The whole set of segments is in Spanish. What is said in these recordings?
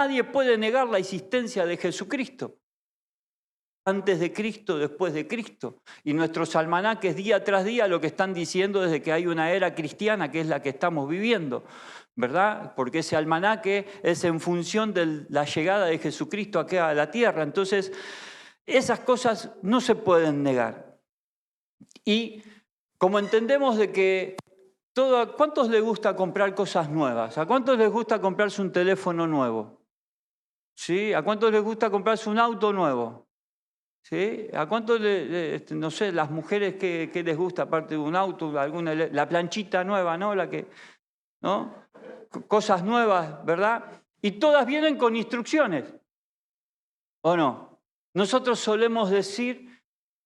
Nadie puede negar la existencia de Jesucristo. Antes de Cristo, después de Cristo. Y nuestros almanaques día tras día lo que están diciendo desde que hay una era cristiana, que es la que estamos viviendo, ¿verdad? Porque ese almanaque es en función de la llegada de Jesucristo aquí a la tierra. Entonces, esas cosas no se pueden negar. Y como entendemos de que ¿a cuántos les gusta comprar cosas nuevas? ¿A cuántos les gusta comprarse un teléfono nuevo? ¿Sí? ¿A cuántos les gusta comprarse un auto nuevo? ¿Sí? ¿A cuántos, no sé, las mujeres qué les gusta aparte de un auto, la planchita nueva, ¿no? ¿No? Cosas nuevas, ¿verdad? Y todas vienen con instrucciones, ¿o no? Nosotros solemos decir,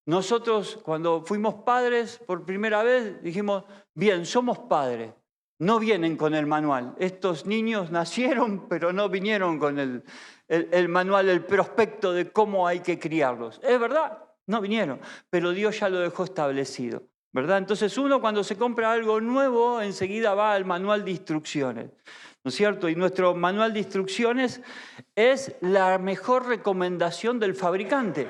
nosotros cuando fuimos padres por primera vez dijimos, bien, somos padres, no vienen con el manual. Estos niños nacieron, pero no vinieron con el manual, el prospecto de cómo hay que criarlos. Es verdad, no vinieron, pero Dios ya lo dejó establecido, ¿verdad? Entonces uno cuando se compra algo nuevo, enseguida va al manual de instrucciones, ¿no es cierto? Y nuestro manual de instrucciones es la mejor recomendación del fabricante.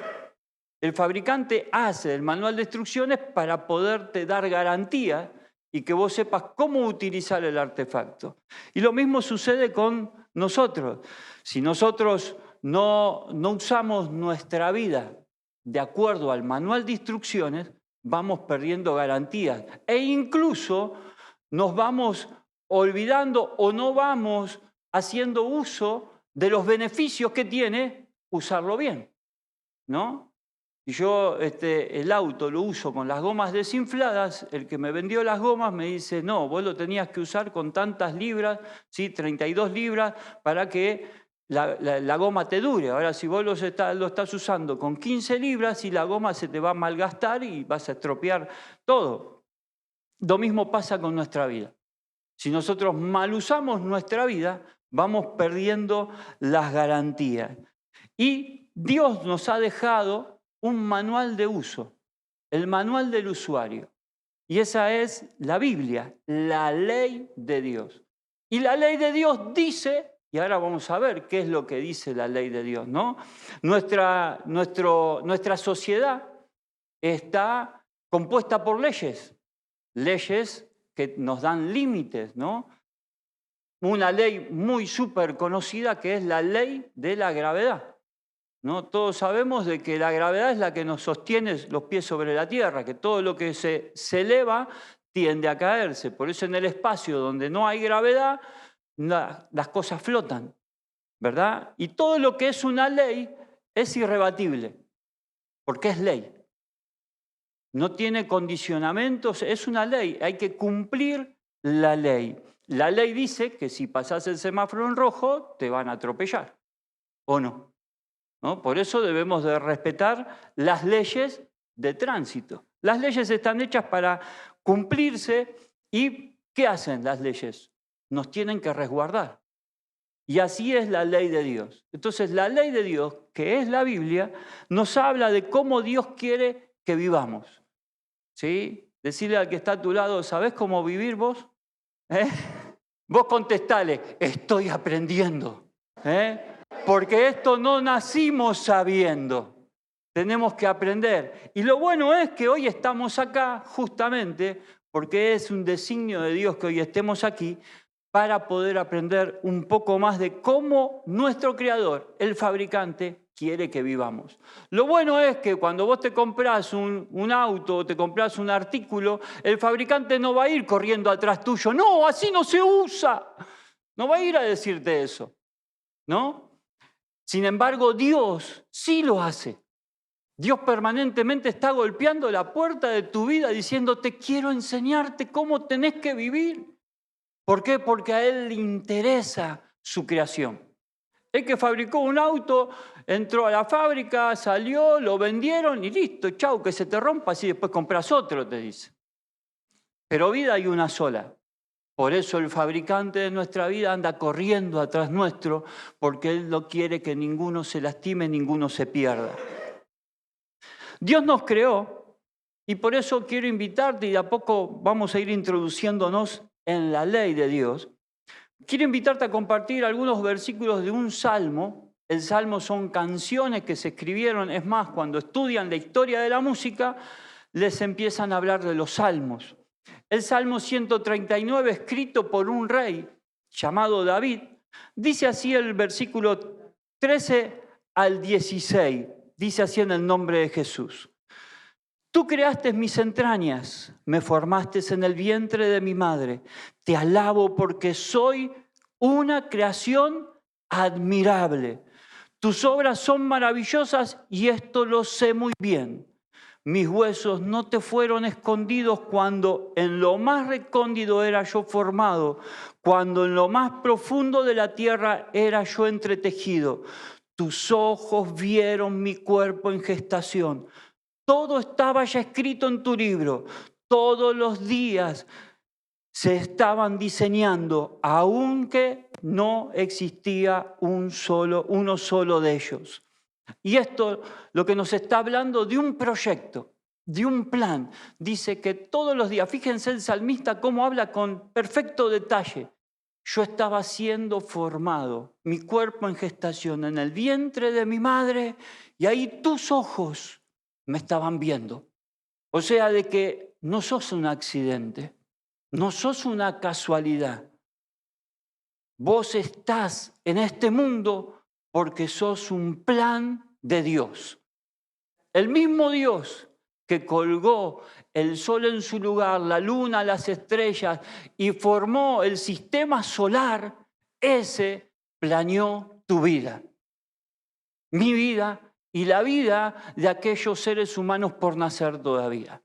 El fabricante hace el manual de instrucciones para poderte dar garantía y que vos sepas cómo utilizar el artefacto. Y lo mismo sucede con nosotros. Si nosotros no usamos nuestra vida de acuerdo al manual de instrucciones, vamos perdiendo garantías. E incluso nos vamos olvidando o no vamos haciendo uso de los beneficios que tiene usarlo bien, ¿no? Y yo el auto lo uso con las gomas desinfladas, el que me vendió las gomas me dice, no, vos lo tenías que usar con tantas libras, ¿sí? 32 libras, para que la goma te dure. Ahora, si vos lo estás usando con 15 libras, y la goma se te va a malgastar y vas a estropear todo. Lo mismo pasa con nuestra vida. Si nosotros mal usamos nuestra vida, vamos perdiendo las garantías. Y Dios nos ha dejado un manual de uso, el manual del usuario. Y esa es la Biblia, la ley de Dios. Y la ley de Dios dice, y ahora vamos a ver qué es lo que dice la ley de Dios, ¿no? Nuestra sociedad está compuesta por leyes que nos dan límites, ¿no? Una ley muy súper conocida que es la ley de la gravedad. ¿No? Todos sabemos de que la gravedad es la que nos sostiene los pies sobre la tierra, que todo lo que se eleva tiende a caerse. Por eso en el espacio donde no hay gravedad, las cosas flotan, ¿verdad? Y todo lo que es una ley es irrebatible, porque es ley. No tiene condicionamientos, es una ley, hay que cumplir la ley. La ley dice que si pasás el semáforo en rojo, te van a atropellar, ¿o no? ¿No? Por eso debemos de respetar las leyes de tránsito. Las leyes están hechas para cumplirse y ¿qué hacen las leyes? Nos tienen que resguardar. Y así es la ley de Dios. Entonces la ley de Dios, que es la Biblia, nos habla de cómo Dios quiere que vivamos. ¿Sí? Decirle al que está a tu lado, ¿sabés cómo vivir vos? Vos contestale, estoy aprendiendo. Porque esto no nacimos sabiendo, tenemos que aprender. Y lo bueno es que hoy estamos acá justamente porque es un designio de Dios que hoy estemos aquí para poder aprender un poco más de cómo nuestro Creador, el fabricante, quiere que vivamos. Lo bueno es que cuando vos te comprás un auto o te comprás un artículo, el fabricante no va a ir corriendo atrás tuyo. No, así no se usa. No va a ir a decirte eso, ¿no? Sin embargo, Dios sí lo hace. Dios permanentemente está golpeando la puerta de tu vida diciéndote, quiero enseñarte cómo tenés que vivir. ¿Por qué? Porque a Él le interesa su creación. El que fabricó un auto, entró a la fábrica, salió, lo vendieron y listo, chau, que se te rompa, así después compras otro, te dice. Pero vida hay una sola. Por eso el fabricante de nuestra vida anda corriendo atrás nuestro, porque Él no quiere que ninguno se lastime, ninguno se pierda. Dios nos creó y por eso quiero invitarte y de a poco vamos a ir introduciéndonos en la ley de Dios, Quiero invitarte a compartir algunos versículos de un salmo. El salmo son canciones que se escribieron. Es más, cuando estudian la historia de la música, les empiezan a hablar de los salmos. El Salmo 139, escrito por un rey llamado David, dice así el versículo 13 al 16. Dice así en el nombre de Jesús. Tú creaste mis entrañas, me formaste en el vientre de mi madre. Te alabo porque soy una creación admirable. Tus obras son maravillosas y esto lo sé muy bien. Mis huesos no te fueron escondidos cuando en lo más recóndito era yo formado, cuando en lo más profundo de la tierra era yo entretejido. Tus ojos vieron mi cuerpo en gestación. Todo estaba ya escrito en tu libro. Todos los días se estaban diseñando, aunque no existía uno solo de ellos. Y esto lo que nos está hablando de un proyecto, de un plan. Dice que todos los días, fíjense el salmista cómo habla con perfecto detalle. Yo estaba siendo formado, mi cuerpo en gestación, en el vientre de mi madre, y ahí tus ojos me estaban viendo. O sea, de que no sos un accidente, no sos una casualidad. Vos estás en este mundo porque sos un plan de Dios. El mismo Dios que colgó el sol en su lugar, la luna, las estrellas y formó el sistema solar, ese planeó tu vida, mi vida y la vida de aquellos seres humanos por nacer todavía.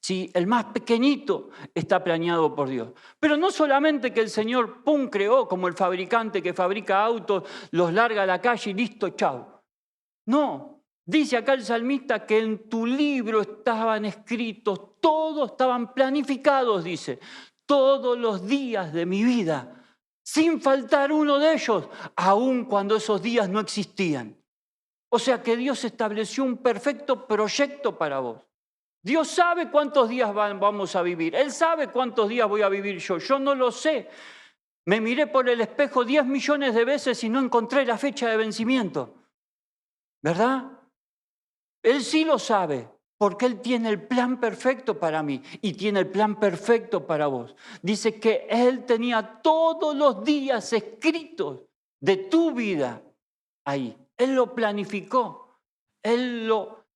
Sí, el más pequeñito está planeado por Dios. Pero no solamente que el Señor, pum, creó como el fabricante que fabrica autos, los larga a la calle y listo, chao. No, dice acá el salmista que en tu libro estaban escritos, todos estaban planificados, dice, todos los días de mi vida, sin faltar uno de ellos, aun cuando esos días no existían. O sea que Dios estableció un perfecto proyecto para vos. Dios sabe cuántos días vamos a vivir. Él sabe cuántos días voy a vivir yo. Yo no lo sé. Me miré por el espejo 10 millones de veces y no encontré la fecha de vencimiento. ¿Verdad? Él sí lo sabe, porque Él tiene el plan perfecto para mí y tiene el plan perfecto para vos. Dice que Él tenía todos los días escritos de tu vida ahí. Él lo planificó. Él lo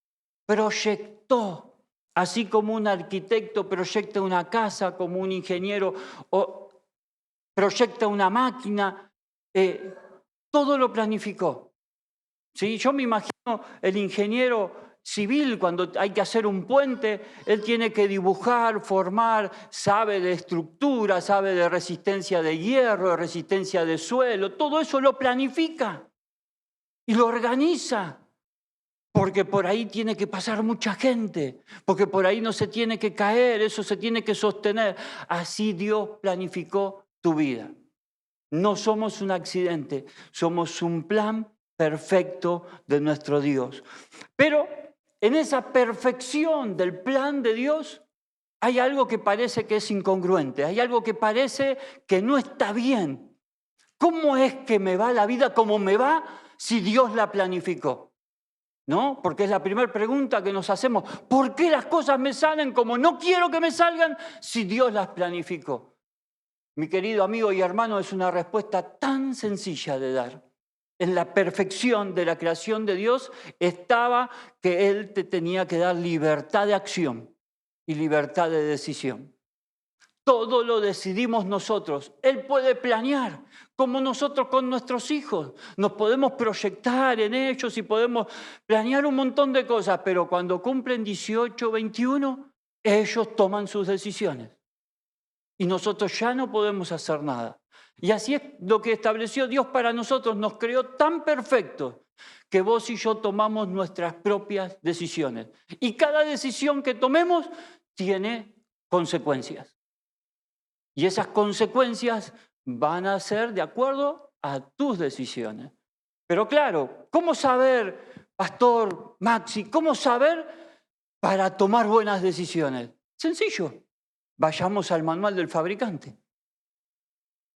proyectó. Así como un arquitecto proyecta una casa, como un ingeniero o proyecta una máquina, todo lo planificó. ¿Sí? Yo me imagino el ingeniero civil cuando hay que hacer un puente, él tiene que dibujar, formar, sabe de estructura, sabe de resistencia de hierro, de resistencia de suelo, todo eso lo planifica y lo organiza. Porque por ahí tiene que pasar mucha gente, porque por ahí no se tiene que caer, eso se tiene que sostener. Así Dios planificó tu vida. No somos un accidente, somos un plan perfecto de nuestro Dios. Pero en esa perfección del plan de Dios hay algo que parece que es incongruente, hay algo que parece que no está bien. ¿Cómo es que me va la vida como me va si Dios la planificó? ¿No? Porque es la primera pregunta que nos hacemos. ¿Por qué las cosas me salen como no quiero que me salgan si Dios las planificó? Mi querido amigo y hermano, es una respuesta tan sencilla de dar. En la perfección de la creación de Dios estaba que Él te tenía que dar libertad de acción y libertad de decisión. Todo lo decidimos nosotros. Él puede planear, como nosotros con nuestros hijos. Nos podemos proyectar en ellos y podemos planear un montón de cosas, pero cuando cumplen 18, 21, ellos toman sus decisiones. Y nosotros ya no podemos hacer nada. Y así es lo que estableció Dios para nosotros. Nos creó tan perfectos que vos y yo tomamos nuestras propias decisiones. Y cada decisión que tomemos tiene consecuencias. Y esas consecuencias van a ser de acuerdo a tus decisiones. Pero claro, ¿cómo saber, Pastor Maxi, cómo saber para tomar buenas decisiones? Sencillo, vayamos al manual del fabricante.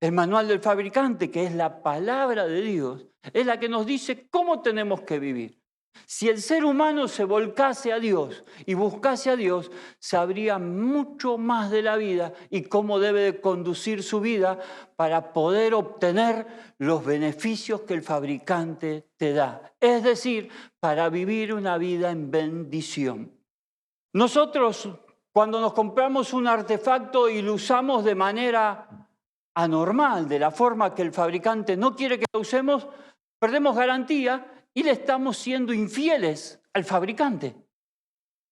El manual del fabricante, que es la palabra de Dios, es la que nos dice cómo tenemos que vivir. Si el ser humano se volcase a Dios y buscase a Dios, sabría mucho más de la vida y cómo debe de conducir su vida para poder obtener los beneficios que el fabricante te da. Es decir, para vivir una vida en bendición. Nosotros, cuando nos compramos un artefacto y lo usamos de manera anormal, de la forma que el fabricante no quiere que lo usemos, perdemos garantía y le estamos siendo infieles al fabricante.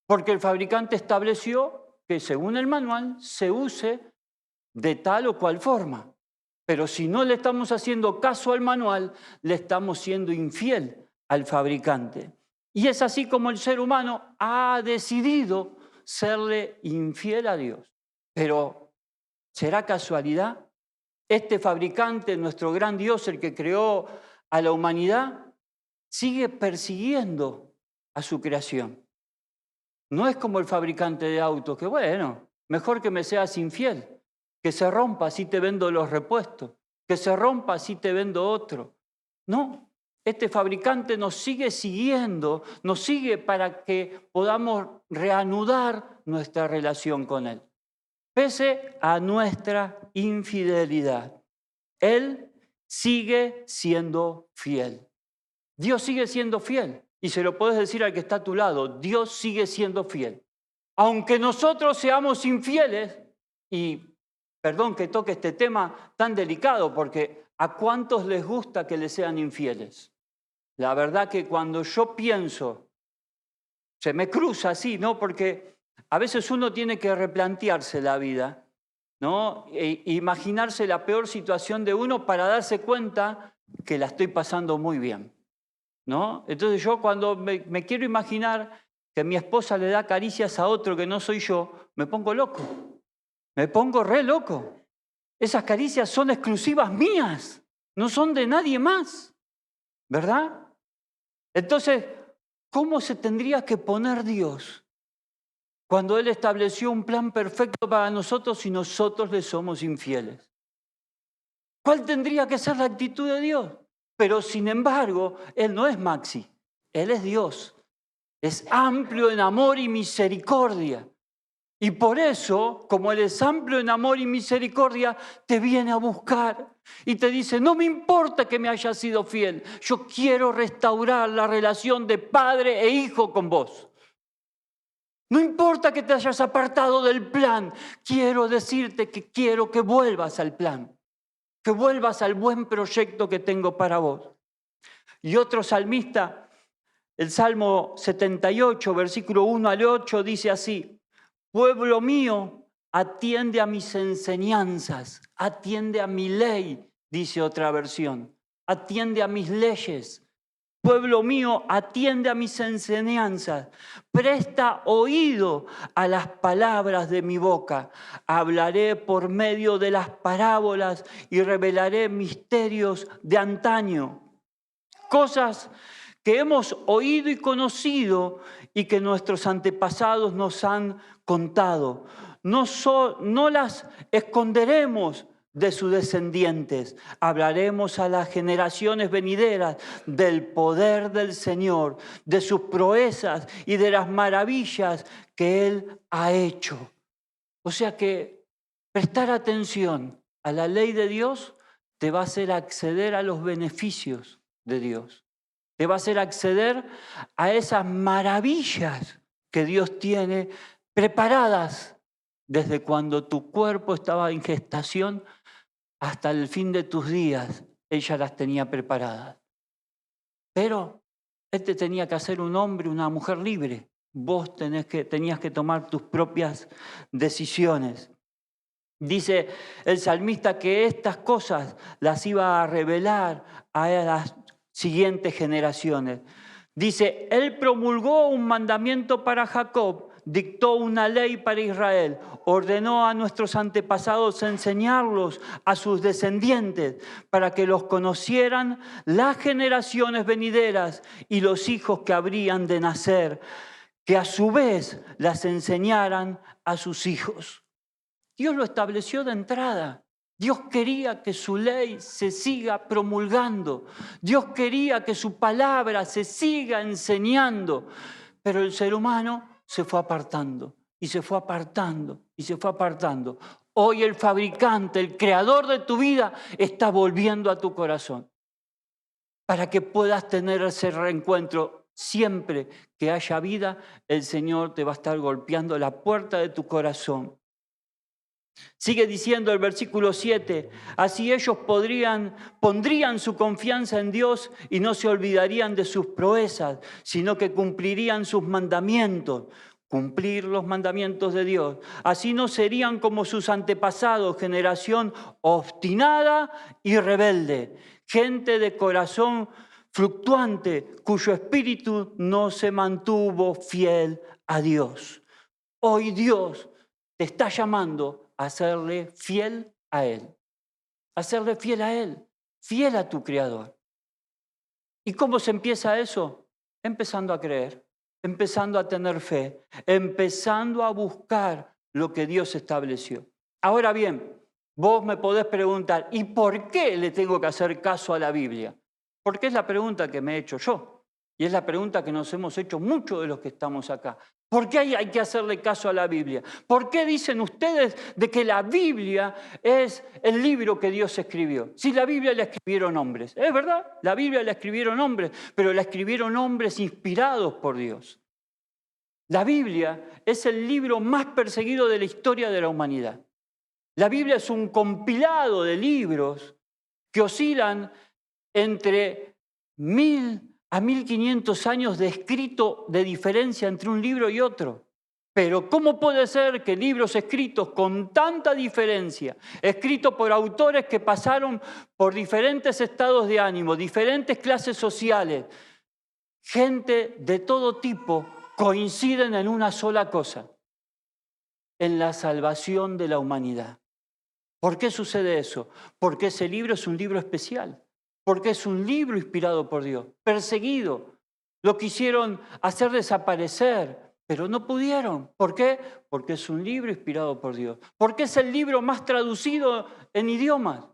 Porque el fabricante estableció que, según el manual, se use de tal o cual forma. Pero si no le estamos haciendo caso al manual, le estamos siendo infiel al fabricante. Y es así como el ser humano ha decidido serle infiel a Dios. Pero, ¿será casualidad? Este fabricante, nuestro gran Dios, el que creó a la humanidad, sigue persiguiendo a su creación. No es como el fabricante de autos, que bueno, mejor que me seas infiel, que se rompa, así te vendo los repuestos, que se rompa, así te vendo otro. No, este fabricante nos sigue siguiendo, nos sigue para que podamos reanudar nuestra relación con él. Pese a nuestra infidelidad, él sigue siendo fiel. Dios sigue siendo fiel. Y se lo puedes decir al que está a tu lado, Dios sigue siendo fiel. Aunque nosotros seamos infieles, y perdón que toque este tema tan delicado, porque ¿a cuántos les gusta que les sean infieles? La verdad que cuando yo pienso, se me cruza así, ¿no? Porque a veces uno tiene que replantearse la vida, ¿no? E imaginarse la peor situación de uno para darse cuenta que la estoy pasando muy bien, ¿no? Entonces yo cuando me quiero imaginar que mi esposa le da caricias a otro que no soy yo, me pongo loco, me pongo re loco. Esas caricias son exclusivas mías, no son de nadie más, ¿verdad? Entonces, ¿cómo se tendría que poner Dios cuando Él estableció un plan perfecto para nosotros y nosotros le somos infieles? ¿Cuál tendría que ser la actitud de Dios? Pero sin embargo, Él no es Maxi, Él es Dios. Es amplio en amor y misericordia. Y por eso, como Él es amplio en amor y misericordia, te viene a buscar y te dice, no me importa que me hayas sido fiel, yo quiero restaurar la relación de padre e hijo con vos. No importa que te hayas apartado del plan, quiero decirte que quiero que vuelvas al plan, que vuelvas al buen proyecto que tengo para vos. Y otro salmista, el Salmo 78, versículo 1 al 8, dice así, pueblo mío, atiende a mis enseñanzas, atiende a mi ley, dice otra versión, atiende a mis leyes. Pueblo mío, atiende a mis enseñanzas, presta oído a las palabras de mi boca. Hablaré por medio de las parábolas y revelaré misterios de antaño. Cosas que hemos oído y conocido y que nuestros antepasados nos han contado. No las esconderemos de sus descendientes. Hablaremos a las generaciones venideras del poder del Señor, de sus proezas y de las maravillas que Él ha hecho. O sea que prestar atención a la ley de Dios te va a hacer acceder a los beneficios de Dios. Te va a hacer acceder a esas maravillas que Dios tiene preparadas desde cuando tu cuerpo estaba en gestación hasta el fin de tus días. Ella las tenía preparadas. Pero Él te tenía que hacer un hombre, una mujer libre. Vos tenías que tomar tus propias decisiones. Dice el salmista que estas cosas las iba a revelar a las siguientes generaciones. Dice, Él promulgó un mandamiento para Jacob, dictó una ley para Israel, ordenó a nuestros antepasados enseñarlos a sus descendientes para que los conocieran las generaciones venideras y los hijos que habrían de nacer, que a su vez las enseñaran a sus hijos. Dios lo estableció de entrada. Dios quería que su ley se siga promulgando. Dios quería que su palabra se siga enseñando. Pero el ser humano se fue apartando y se fue apartando y se fue apartando. Hoy el fabricante, el creador de tu vida, está volviendo a tu corazón para que puedas tener ese reencuentro. Siempre que haya vida, el Señor te va a estar golpeando la puerta de tu corazón. Sigue diciendo el versículo 7, así ellos pondrían su confianza en Dios y no se olvidarían de sus proezas, sino que cumplirían sus mandamientos. Cumplir los mandamientos de Dios. Así no serían como sus antepasados, generación obstinada y rebelde, gente de corazón fluctuante, cuyo espíritu no se mantuvo fiel a Dios. Hoy Dios te está llamando a serle fiel a Él, a serle fiel a Él, fiel a tu Creador. ¿Y cómo se empieza eso? Empezando a creer, empezando a tener fe, empezando a buscar lo que Dios estableció. Ahora bien, vos me podés preguntar, ¿y por qué le tengo que hacer caso a la Biblia? Porque es la pregunta que me he hecho yo. Y es la pregunta que nos hemos hecho muchos de los que estamos acá. ¿Por qué hay que hacerle caso a la Biblia? ¿Por qué dicen ustedes de que la Biblia es el libro que Dios escribió? Si la Biblia la escribieron hombres, es verdad, la Biblia la escribieron hombres, pero la escribieron hombres inspirados por Dios. La Biblia es el libro más perseguido de la historia de la humanidad. La Biblia es un compilado de libros que oscilan entre 1000 a 1500 años de escrito de diferencia entre un libro y otro. Pero ¿cómo puede ser que libros escritos con tanta diferencia, escritos por autores que pasaron por diferentes estados de ánimo, diferentes clases sociales, gente de todo tipo, coinciden en una sola cosa, en la salvación de la humanidad? ¿Por qué sucede eso? Porque ese libro es un libro especial. Porque es un libro inspirado por Dios, perseguido. Lo quisieron hacer desaparecer, pero no pudieron. ¿Por qué? Porque es un libro inspirado por Dios. Porque es el libro más traducido en idiomas.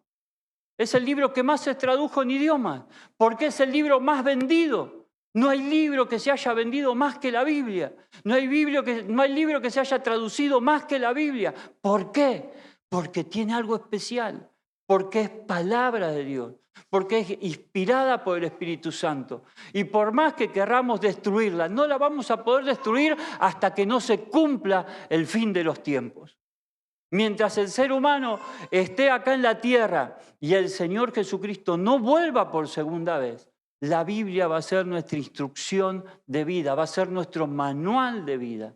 Es el libro que más se tradujo en idiomas. Porque es el libro más vendido. No hay libro que se haya vendido más que la Biblia. No hay libro que se haya traducido más que la Biblia. ¿Por qué? Porque tiene algo especial. Porque es palabra de Dios. Porque es inspirada por el Espíritu Santo. Y por más que querramos destruirla, no la vamos a poder destruir hasta que no se cumpla el fin de los tiempos. Mientras el ser humano esté acá en la tierra y el Señor Jesucristo no vuelva por segunda vez, la Biblia va a ser nuestra instrucción de vida, va a ser nuestro manual de vida.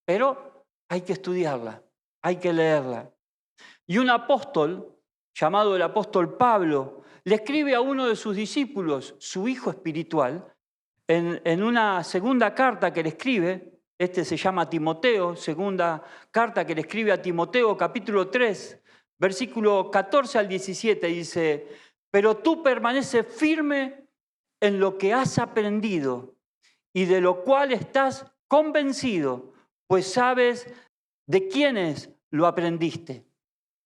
Pero hay que estudiarla, hay que leerla. Y un apóstol, llamado el apóstol Pablo, le escribe a uno de sus discípulos, su hijo espiritual, en una segunda carta que le escribe, se llama Timoteo, segunda carta que le escribe a Timoteo, capítulo 3, versículo 14 al 17, dice, pero tú permaneces firme en lo que has aprendido y de lo cual estás convencido, pues sabes de quiénes lo aprendiste.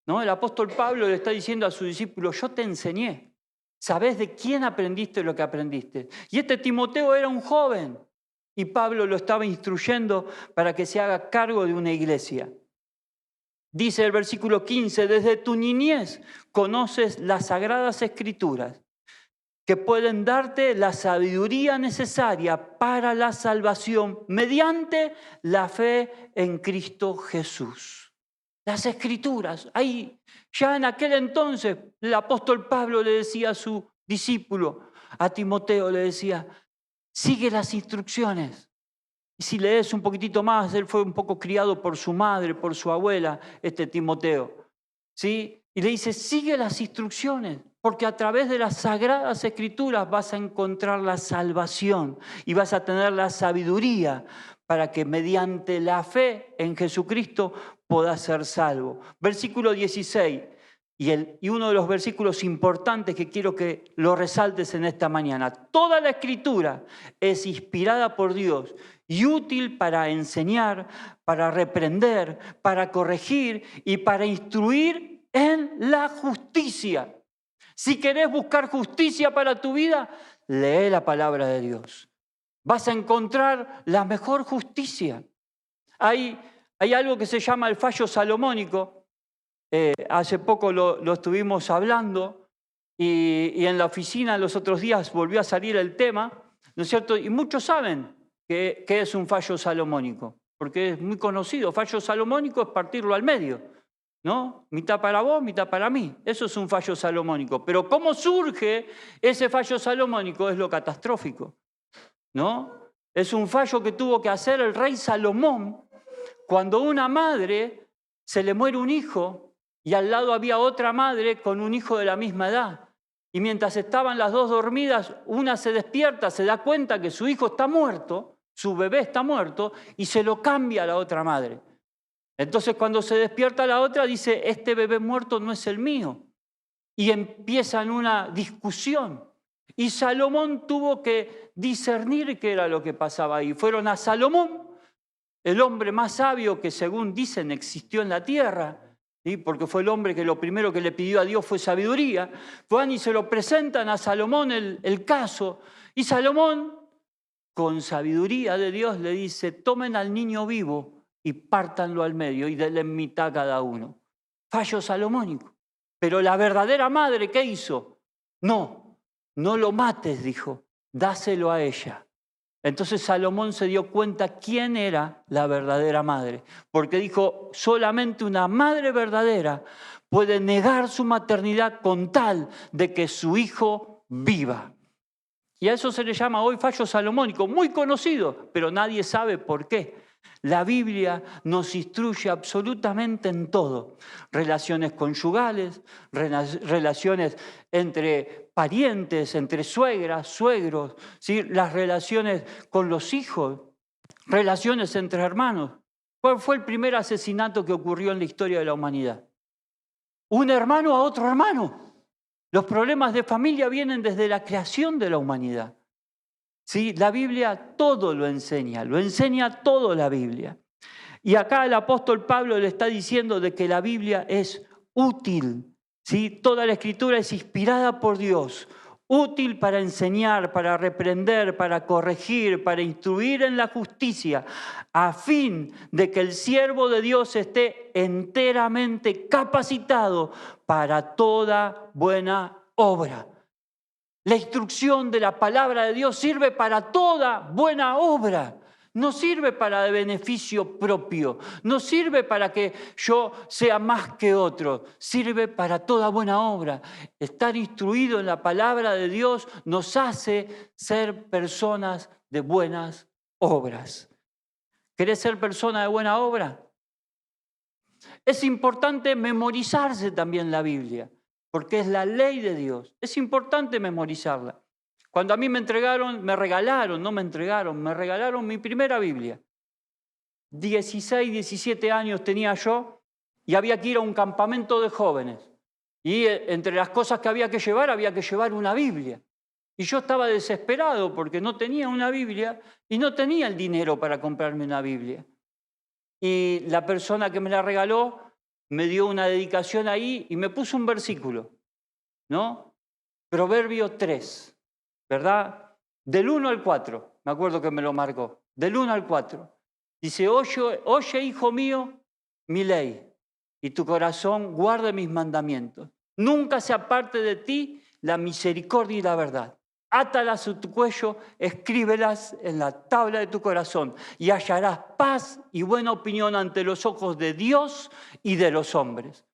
¿No? El apóstol Pablo le está diciendo a sus discípulos, yo te enseñé, sabés de quién aprendiste lo que aprendiste. Y Timoteo era un joven y Pablo lo estaba instruyendo para que se haga cargo de una iglesia. Dice el versículo 15, desde tu niñez conoces las sagradas escrituras que pueden darte la sabiduría necesaria para la salvación mediante la fe en Cristo Jesús. Las Escrituras, ahí, ya en aquel entonces, el apóstol Pablo le decía a su discípulo, a Timoteo le decía, sigue las instrucciones. Y si lees un poquitito más, él fue un poco criado por su madre, por su abuela, Timoteo, ¿sí? Y le dice, sigue las instrucciones, porque a través de las sagradas Escrituras vas a encontrar la salvación y vas a tener la sabiduría para que mediante la fe en Jesucristo puedas ser salvo. Versículo 16, y uno de los versículos importantes que quiero que lo resaltes en esta mañana. Toda la Escritura es inspirada por Dios y útil para enseñar, para reprender, para corregir y para instruir en la justicia. Si querés buscar justicia para tu vida, lee la palabra de Dios. Vas a encontrar la mejor justicia. Hay algo que se llama el fallo salomónico. Hace poco lo estuvimos hablando y en la oficina los otros días volvió a salir el tema, ¿no es cierto? Y muchos saben qué es un fallo salomónico, porque es muy conocido. Fallo salomónico es partirlo al medio, ¿no? Mitad para vos, mitad para mí. Eso es un fallo salomónico. Pero cómo surge ese fallo salomónico es lo catastrófico, ¿no? Es un fallo que tuvo que hacer el rey Salomón cuando una madre se le muere un hijo y al lado había otra madre con un hijo de la misma edad. Y mientras estaban las dos dormidas, una se despierta, se da cuenta que su hijo está muerto, su bebé está muerto, y se lo cambia a la otra madre. Entonces cuando se despierta la otra dice, este bebé muerto no es el mío. Y empiezan una discusión. Y Salomón tuvo que discernir qué era lo que pasaba ahí. Fueron a Salomón, el hombre más sabio que según dicen existió en la tierra, ¿sí? Porque fue el hombre que lo primero que le pidió a Dios fue sabiduría. Van y se lo presentan a Salomón el caso. Y Salomón, con sabiduría de Dios, le dice, tomen al niño vivo y pártanlo al medio y denle en mitad cada uno. Fallo salomónico. Pero la verdadera madre, ¿qué hizo? No lo mates, dijo, dáselo a ella. Entonces Salomón se dio cuenta quién era la verdadera madre, porque dijo, solamente una madre verdadera puede negar su maternidad con tal de que su hijo viva. Y a eso se le llama hoy fallo salomónico, muy conocido, pero nadie sabe por qué. La Biblia nos instruye absolutamente en todo. Relaciones conyugales, relaciones entre parientes, entre suegras, suegros, ¿sí? Las relaciones con los hijos, relaciones entre hermanos. ¿Cuál fue el primer asesinato que ocurrió en la historia de la humanidad? Un hermano a otro hermano. Los problemas de familia vienen desde la creación de la humanidad. ¿Sí? La Biblia todo lo enseña todo la Biblia. Y acá el apóstol Pablo le está diciendo de que la Biblia es útil, ¿sí? Toda la Escritura es inspirada por Dios, útil para enseñar, para reprender, para corregir, para instruir en la justicia, a fin de que el siervo de Dios esté enteramente capacitado para toda buena obra. La instrucción de la palabra de Dios sirve para toda buena obra. No sirve para el beneficio propio. No sirve para que yo sea más que otro. Sirve para toda buena obra. Estar instruido en la palabra de Dios nos hace ser personas de buenas obras. ¿Querés ser persona de buena obra? Es importante memorizarse también la Biblia, porque es la ley de Dios. Es importante memorizarla. Cuando a mí me regalaron mi primera Biblia. 16, 17 años tenía yo y había que ir a un campamento de jóvenes. Y entre las cosas que había que llevar una Biblia. Y yo estaba desesperado porque no tenía una Biblia y no tenía el dinero para comprarme una Biblia. Y la persona que me la regaló me dio una dedicación ahí y me puso un versículo, ¿no? Proverbio 3, ¿verdad? Del 1 al 4, me acuerdo que me lo marcó, del 1 al 4. Dice, oye, hijo mío, mi ley, y tu corazón guarde mis mandamientos. Nunca se aparte de ti la misericordia y la verdad. Átalas a tu cuello, escríbelas en la tabla de tu corazón y hallarás paz y buena opinión ante los ojos de Dios y de los hombres.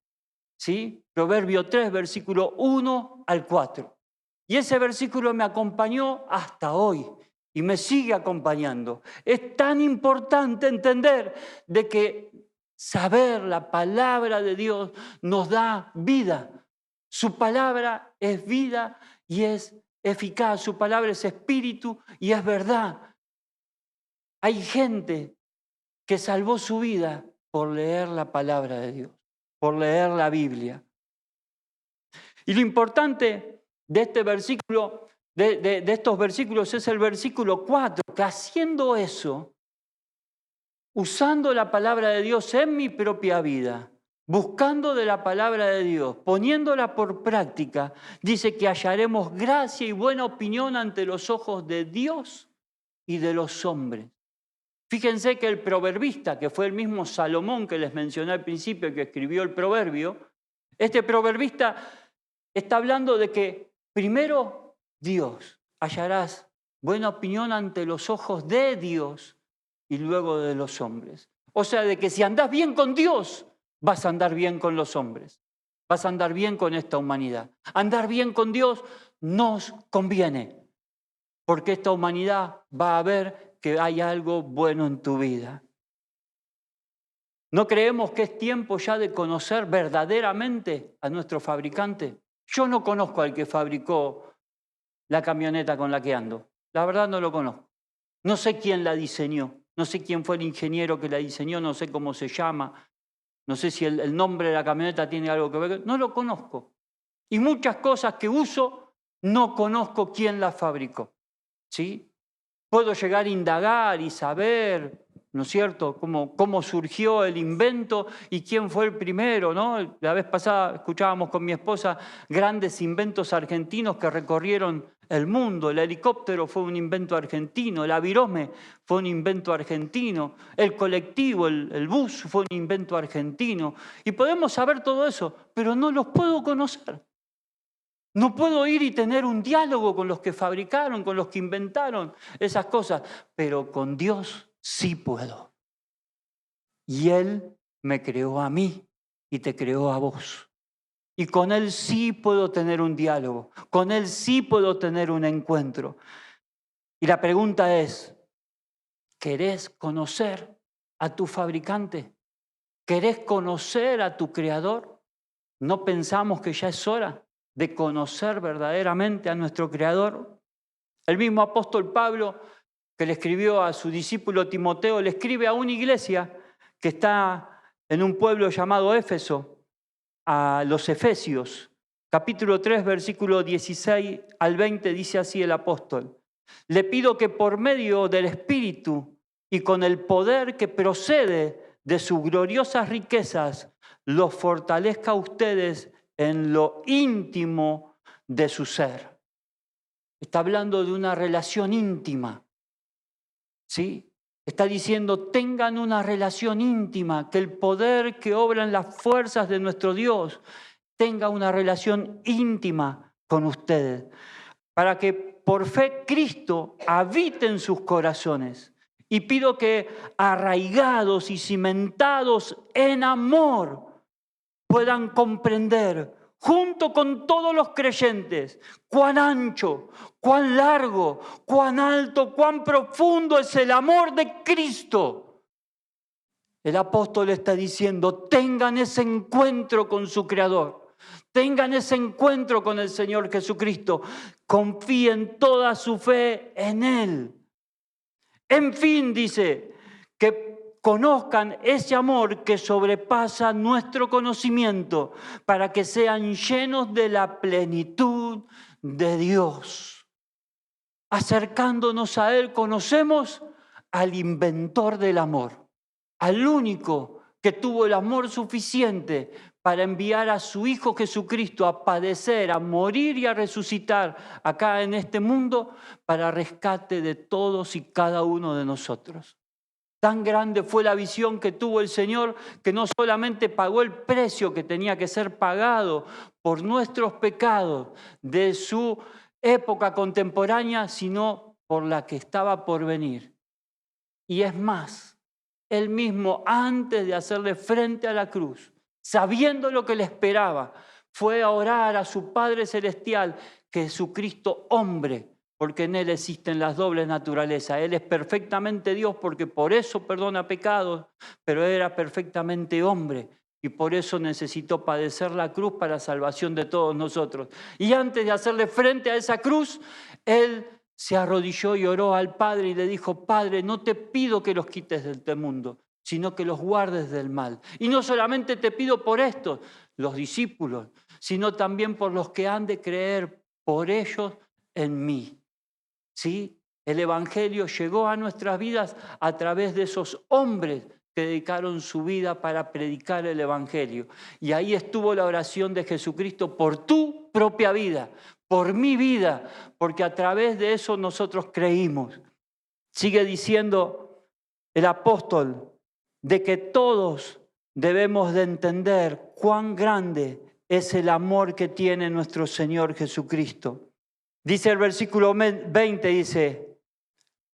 ¿Sí? Proverbio 3, versículo 1 al 4. Y ese versículo me acompañó hasta hoy y me sigue acompañando. Es tan importante entender de que saber la palabra de Dios nos da vida. Su palabra es vida y es eficaz, su palabra es espíritu y es verdad. Hay gente que salvó su vida por leer la palabra de Dios, por leer la Biblia. Y lo importante de este versículo, de estos versículos, es el versículo 4, que haciendo eso, usando la palabra de Dios en mi propia vida, buscando de la palabra de Dios, poniéndola por práctica, dice que hallaremos gracia y buena opinión ante los ojos de Dios y de los hombres. Fíjense que el proverbista, que fue el mismo Salomón que les mencioné al principio, que escribió el proverbio, este proverbista está hablando de que primero Dios, hallarás buena opinión ante los ojos de Dios y luego de los hombres. O sea, de que si andás bien con Dios, vas a andar bien con los hombres, vas a andar bien con esta humanidad. Andar bien con Dios nos conviene, porque esta humanidad va a ver que hay algo bueno en tu vida. ¿No creemos que es tiempo ya de conocer verdaderamente a nuestro fabricante? Yo no conozco al que fabricó la camioneta con la que ando. La verdad no lo conozco. No sé quién la diseñó. No sé quién fue el ingeniero que la diseñó. No sé cómo se llama. No sé si el nombre de la camioneta tiene algo que ver. No lo conozco. Y muchas cosas que uso no conozco quién las fabricó. ¿Sí? Puedo llegar a indagar y saber, ¿no es cierto?, cómo surgió el invento y quién fue el primero, ¿no? La vez pasada escuchábamos con mi esposa grandes inventos argentinos que recorrieron el mundo. El helicóptero fue un invento argentino, la virome fue un invento argentino, el colectivo, el bus fue un invento argentino. Y podemos saber todo eso, pero no los puedo conocer. No puedo ir y tener un diálogo con los que fabricaron, con los que inventaron esas cosas, pero con Dios sí puedo. Y Él me creó a mí y te creó a vos. Y con Él sí puedo tener un diálogo, con Él sí puedo tener un encuentro. Y la pregunta es, ¿querés conocer a tu fabricante? ¿Querés conocer a tu creador? ¿No pensamos que ya es hora de conocer verdaderamente a nuestro Creador? El mismo apóstol Pablo, que le escribió a su discípulo Timoteo, le escribe a una iglesia que está en un pueblo llamado Éfeso, a los Efesios. Capítulo 3, versículo 16 al 20, dice así el apóstol: le pido que por medio del Espíritu y con el poder que procede de sus gloriosas riquezas, los fortalezca a ustedes en lo íntimo de su ser. Está hablando de una relación íntima, ¿sí? Está diciendo, tengan una relación íntima, que el poder que obra en las fuerzas de nuestro Dios tenga una relación íntima con ustedes, para que por fe Cristo habite en sus corazones. Y pido que arraigados y cimentados en amor puedan comprender, junto con todos los creyentes, cuán ancho, cuán largo, cuán alto, cuán profundo es el amor de Cristo. El apóstol está diciendo, tengan ese encuentro con su Creador, tengan ese encuentro con el Señor Jesucristo, confíen toda su fe en Él. En fin, dice, que conozcan ese amor que sobrepasa nuestro conocimiento para que sean llenos de la plenitud de Dios. Acercándonos a Él, conocemos al inventor del amor, al único que tuvo el amor suficiente para enviar a su Hijo Jesucristo a padecer, a morir y a resucitar acá en este mundo para rescate de todos y cada uno de nosotros. Tan grande fue la visión que tuvo el Señor que no solamente pagó el precio que tenía que ser pagado por nuestros pecados de su época contemporánea, sino por la que estaba por venir. Y es más, Él mismo, antes de hacerle frente a la cruz, sabiendo lo que le esperaba, fue a orar a su Padre Celestial, que Jesucristo hombre, porque en Él existen las dobles naturalezas. Él es perfectamente Dios porque por eso perdona pecados, pero era perfectamente hombre y por eso necesitó padecer la cruz para salvación de todos nosotros. Y antes de hacerle frente a esa cruz, Él se arrodilló y oró al Padre y le dijo, Padre, no te pido que los quites de este mundo, sino que los guardes del mal. Y no solamente te pido por estos, los discípulos, sino también por los que han de creer por ellos en mí. ¿Sí? El Evangelio llegó a nuestras vidas a través de esos hombres que dedicaron su vida para predicar el Evangelio. Y ahí estuvo la oración de Jesucristo por tu propia vida, por mi vida, porque a través de eso nosotros creímos. Sigue diciendo el apóstol de que todos debemos de entender cuán grande es el amor que tiene nuestro Señor Jesucristo. Dice el versículo 20, dice,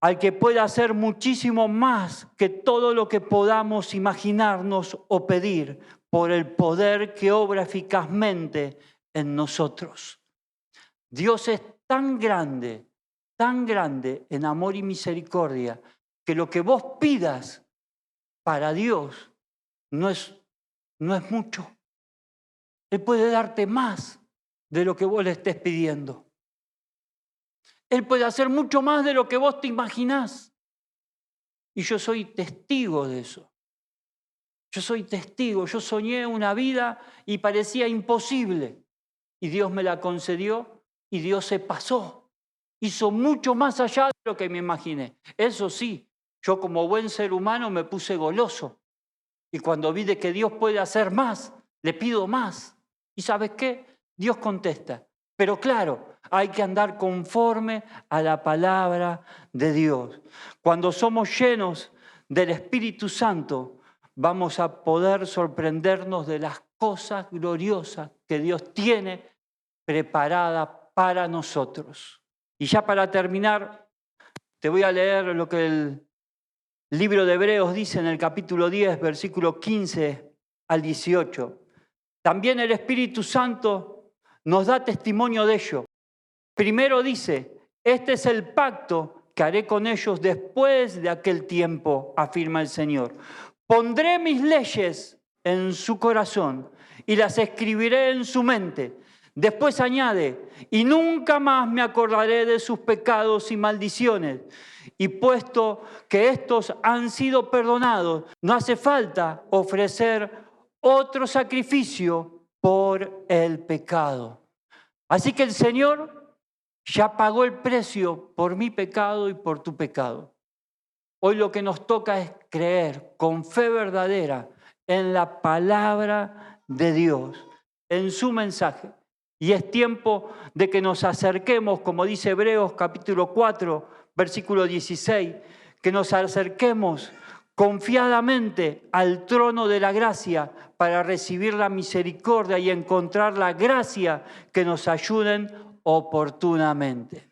al que pueda hacer muchísimo más que todo lo que podamos imaginarnos o pedir por el poder que obra eficazmente en nosotros. Dios es tan grande en amor y misericordia, que lo que vos pidas para Dios no es mucho. Él puede darte más de lo que vos le estés pidiendo. Él puede hacer mucho más de lo que vos te imaginás. Y yo soy testigo de eso. Yo soy testigo. Yo soñé una vida y parecía imposible. Y Dios me la concedió y Dios se pasó. Hizo mucho más allá de lo que me imaginé. Eso sí, yo como buen ser humano me puse goloso. Y cuando vi de que Dios puede hacer más, le pido más. ¿Y sabes qué? Dios contesta. Pero claro, hay que andar conforme a la palabra de Dios. Cuando somos llenos del Espíritu Santo, vamos a poder sorprendernos de las cosas gloriosas que Dios tiene preparadas para nosotros. Y ya para terminar, te voy a leer lo que el libro de Hebreos dice en el capítulo 10, versículo 15 al 18. También el Espíritu Santo nos da testimonio de ello. Primero dice, este es el pacto que haré con ellos después de aquel tiempo, afirma el Señor. Pondré mis leyes en su corazón y las escribiré en su mente. Después añade, y nunca más me acordaré de sus pecados y maldiciones. Y puesto que estos han sido perdonados, no hace falta ofrecer otro sacrificio por el pecado. Así que el Señor ya pagó el precio por mi pecado y por tu pecado. Hoy lo que nos toca es creer con fe verdadera en la palabra de Dios, en su mensaje. Y es tiempo de que nos acerquemos, como dice Hebreos capítulo 4, versículo 16, que nos acerquemos confiadamente al trono de la gracia para recibir la misericordia y encontrar la gracia que nos ayuden oportunamente.